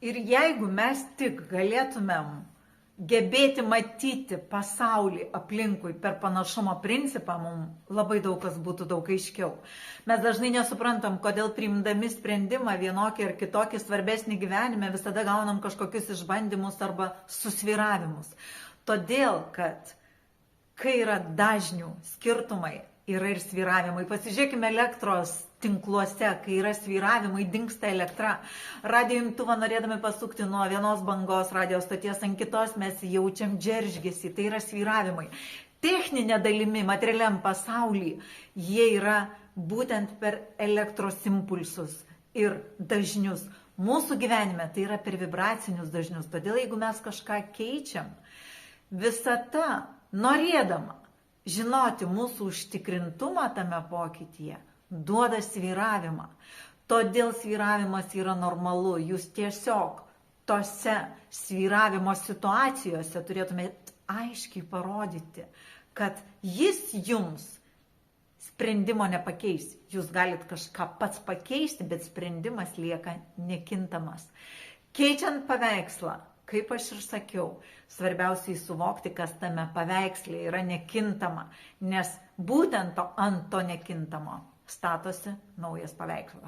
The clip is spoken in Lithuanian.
Ir jeigu mes tik galėtumėm gebėti matyti pasaulį aplinkui per panašumo principą, mums labai daug kas būtų daug aiškiau. Mes dažnai nesuprantam, kodėl priimdami sprendimą vienokį ar kitokį svarbesnį gyvenime visada gaunam kažkokius išbandymus arba susvyravimus. Todėl, kad kai yra dažnių skirtumai, yra ir svyravimai. Pasižiūrėkime elektros tinkluose, kai yra svyravimai, dingsta elektra. Radijo imtuvą norėdami pasukti nuo vienos bangos radijo stoties ant kitos, mes jaučiam džeržgesį, tai yra svyravimai. Techninė dalimi, materialiam pasaulyje, jie yra būtent per elektros impulsus ir dažnius. Mūsų gyvenime tai yra per vibracinius dažnius. Todėl jeigu mes kažką keičiam, visata, norėdama žinoti mūsų užtikrintumą tame pokytyje, duoda svyravimą. Todėl svyravimas yra normalu. Jūs tiesiog tose svyravimo situacijose turėtumėte aiškiai parodyti, kad jis jums sprendimo nepakeis. Jūs galite kažką pats pakeisti, bet sprendimas lieka nekintamas. Keičiant paveikslą, kaip aš ir sakiau, svarbiausiai suvokti, kas tame paveiksle yra nekintama, nes būtent ant to nekintamo statosi naujas paveikslas.